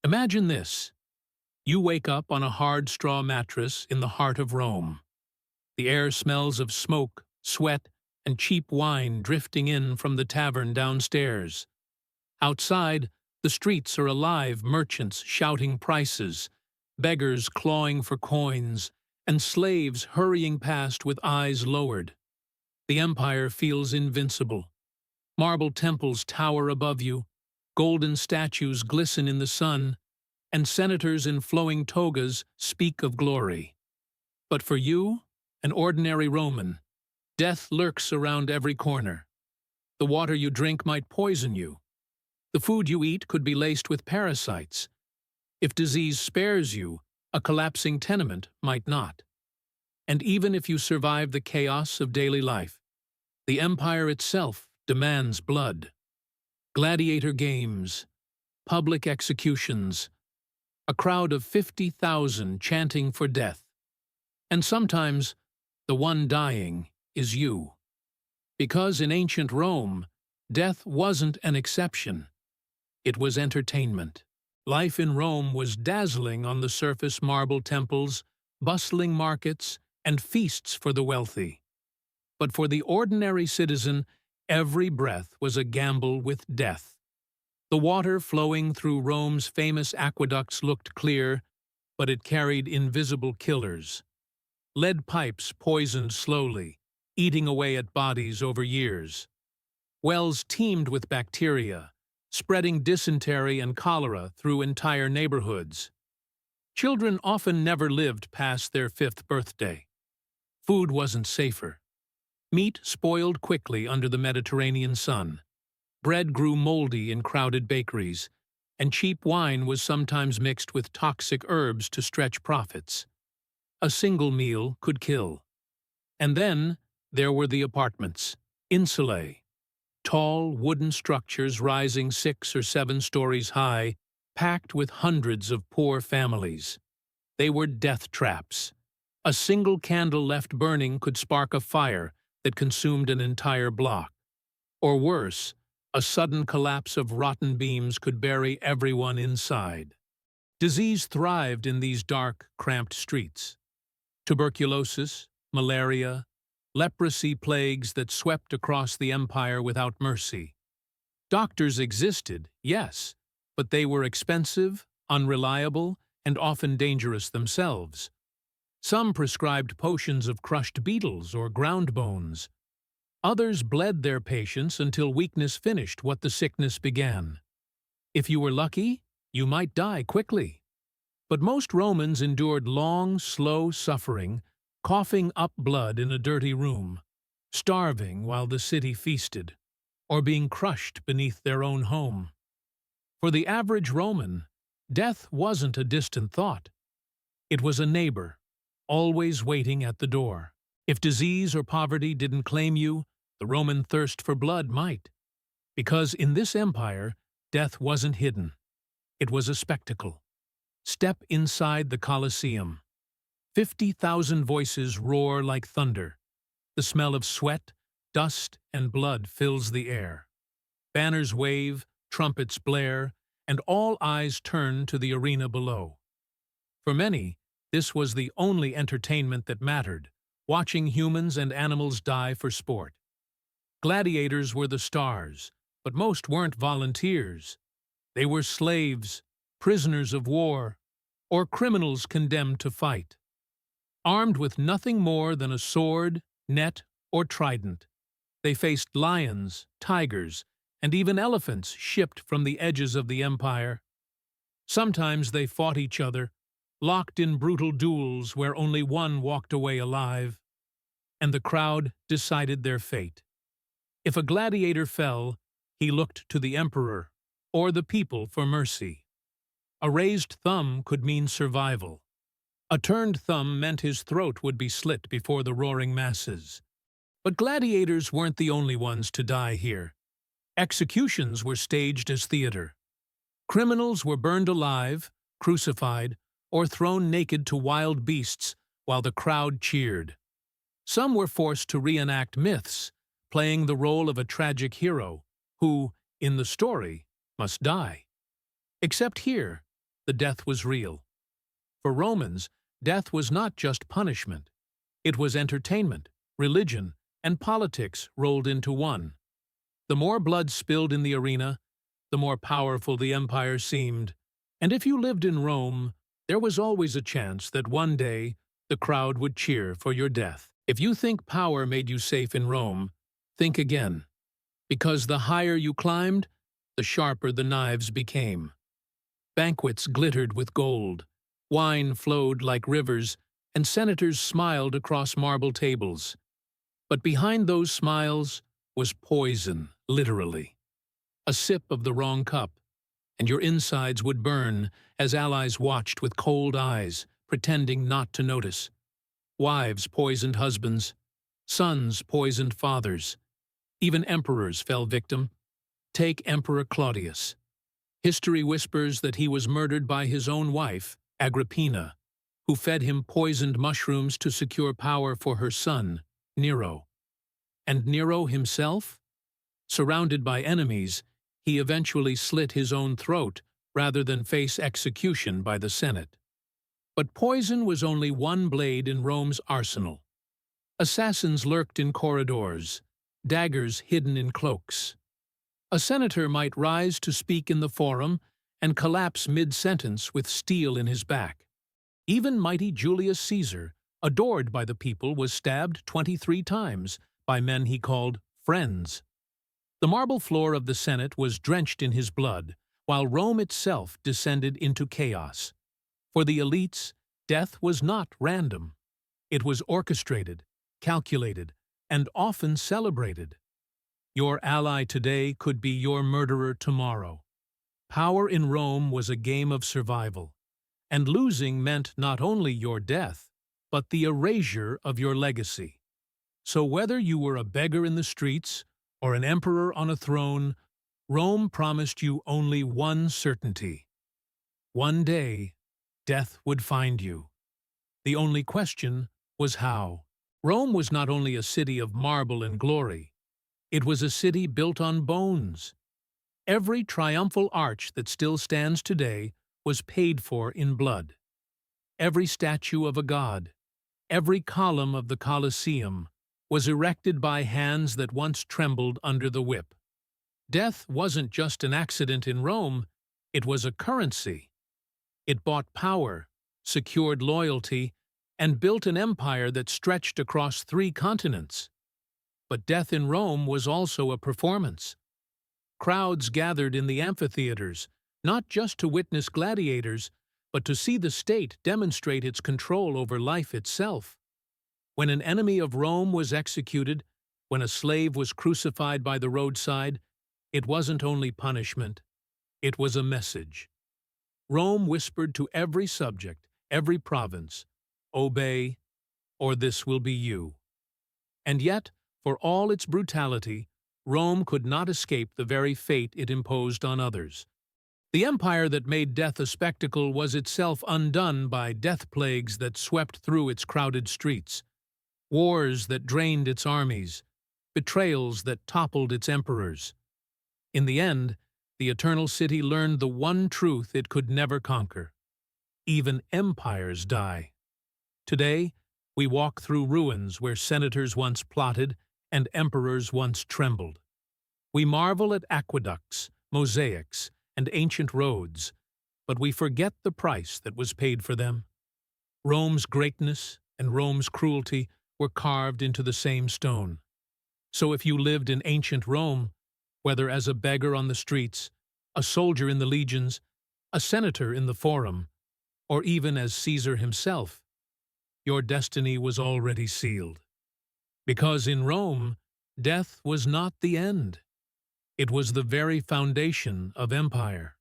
Imagine this. You wake up on a hard straw mattress in the heart of Rome. The air smells of smoke, sweat, and cheap wine drifting in from the tavern downstairs. Outside, the streets are alive, merchants shouting prices, beggars clawing for coins, and slaves hurrying past with eyes lowered. The empire feels invincible. Marble temples tower above you, golden statues glisten in the sun, and senators in flowing togas speak of glory. But for you, an ordinary Roman, death lurks around every corner. The water you drink might poison you. The food you eat could be laced with parasites. If disease spares you, a collapsing tenement might not. And even if you survive the chaos of daily life, the empire itself demands blood. Gladiator games, public executions, a crowd of 50,000 chanting for death. And sometimes, the one dying is you. Because in ancient Rome, death wasn't an exception. It was entertainment. Life in Rome was dazzling on the surface: marble temples, bustling markets, and feasts for the wealthy. But for the ordinary citizen, every breath was a gamble with death. The water flowing through Rome's famous aqueducts looked clear, but it carried invisible killers. Lead pipes poisoned slowly, eating away at bodies over years. Wells teemed with bacteria, spreading dysentery and cholera through entire neighborhoods. Children often never lived past their 5th birthday. Food wasn't safer. Meat spoiled quickly under the Mediterranean sun. Bread grew moldy in crowded bakeries, and cheap wine was sometimes mixed with toxic herbs to stretch profits. A single meal could kill. And then there were the apartments, insulae, tall wooden structures rising 6 or 7 stories high, packed with hundreds of poor families. They were death traps. A single candle left burning could spark a fire that consumed an entire block. Or worse, a sudden collapse of rotten beams could bury everyone inside. Disease thrived in these dark, cramped streets. Tuberculosis, malaria, leprosy plagues that swept across the empire without mercy. Doctors existed, yes, but they were expensive, unreliable, and often dangerous themselves. Some prescribed potions of crushed beetles or ground bones. Others bled their patients until weakness finished what the sickness began. If you were lucky, you might die quickly. But most Romans endured long, slow suffering, coughing up blood in a dirty room, starving while the city feasted, or being crushed beneath their own home. For the average Roman, death wasn't a distant thought. It was a neighbor, always waiting at the door. If disease or poverty didn't claim you, the Roman thirst for blood might. Because in this empire, death wasn't hidden. It was a spectacle. Step inside the Colosseum. 50,000 voices roar like thunder. The smell of sweat, dust, and blood fills the air. Banners wave, trumpets blare, and all eyes turn to the arena below. For many, this was the only entertainment that mattered, watching humans and animals die for sport. Gladiators were the stars, but most weren't volunteers. They were slaves, prisoners of war, or criminals condemned to fight. Armed with nothing more than a sword, net, or trident, they faced lions, tigers, and even elephants shipped from the edges of the empire. Sometimes they fought each other, locked in brutal duels where only one walked away alive, and the crowd decided their fate. If a gladiator fell, he looked to the emperor or the people for mercy. A raised thumb could mean survival. A turned thumb meant his throat would be slit before the roaring masses. But gladiators weren't the only ones to die here. Executions were staged as theater. Criminals were burned alive, crucified, or thrown naked to wild beasts while the crowd cheered. Some were forced to reenact myths, playing the role of a tragic hero who, in the story, must die. Except here, the death was real. For Romans, death was not just punishment. It was entertainment, religion, and politics rolled into one. The more blood spilled in the arena, the more powerful the empire seemed. And if you lived in Rome, there was always a chance that one day the crowd would cheer for your death. If you think power made you safe in Rome, think again. Because the higher you climbed, the sharper the knives became. Banquets glittered with gold, wine flowed like rivers, and senators smiled across marble tables. But behind those smiles was poison, literally. A sip of the wrong cup, and your insides would burn as allies watched with cold eyes, pretending not to notice. Wives poisoned husbands, sons poisoned fathers. Even emperors fell victim. Take Emperor Claudius. History whispers that he was murdered by his own wife, Agrippina, who fed him poisoned mushrooms to secure power for her son, Nero. And Nero himself? Surrounded by enemies, he eventually slit his own throat rather than face execution by the Senate. But poison was only one blade in Rome's arsenal. Assassins lurked in corridors, daggers hidden in cloaks. A senator might rise to speak in the forum and collapse mid-sentence with steel in his back. Even mighty Julius Caesar, adored by the people, was stabbed 23 times by men he called friends. The marble floor of the Senate was drenched in his blood, while Rome itself descended into chaos. For the elites, death was not random. It was orchestrated, calculated, and often celebrated. Your ally today could be your murderer tomorrow. Power in Rome was a game of survival, and losing meant not only your death, but the erasure of your legacy. So whether you were a beggar in the streets or an emperor on a throne, Rome promised you only one certainty. One day, death would find you. The only question was how. Rome was not only a city of marble and glory, it was a city built on bones. Every triumphal arch that still stands today was paid for in blood. Every statue of a god, every column of the Colosseum was erected by hands that once trembled under the whip. Death wasn't just an accident in Rome, it was a currency. It bought power, secured loyalty, and built an empire that stretched across 3 continents. But death in Rome was also a performance. Crowds gathered in the amphitheaters, not just to witness gladiators, but to see the state demonstrate its control over life itself. When an enemy of Rome was executed, when a slave was crucified by the roadside, it wasn't only punishment, it was a message. Rome whispered to every subject, every province, "Obey, or this will be you." And yet, for all its brutality, Rome could not escape the very fate it imposed on others. The empire that made death a spectacle was itself undone by death plagues that swept through its crowded streets, wars that drained its armies, betrayals that toppled its emperors. In the end, the Eternal City learned the one truth it could never conquer. Even empires die. Today, we walk through ruins where senators once plotted and emperors once trembled. We marvel at aqueducts, mosaics, and ancient roads, but we forget the price that was paid for them. Rome's greatness and Rome's cruelty were carved into the same stone. So if you lived in ancient Rome, whether as a beggar on the streets, a soldier in the legions, a senator in the forum, or even as Caesar himself, your destiny was already sealed. Because in Rome, death was not the end. It was the very foundation of empire.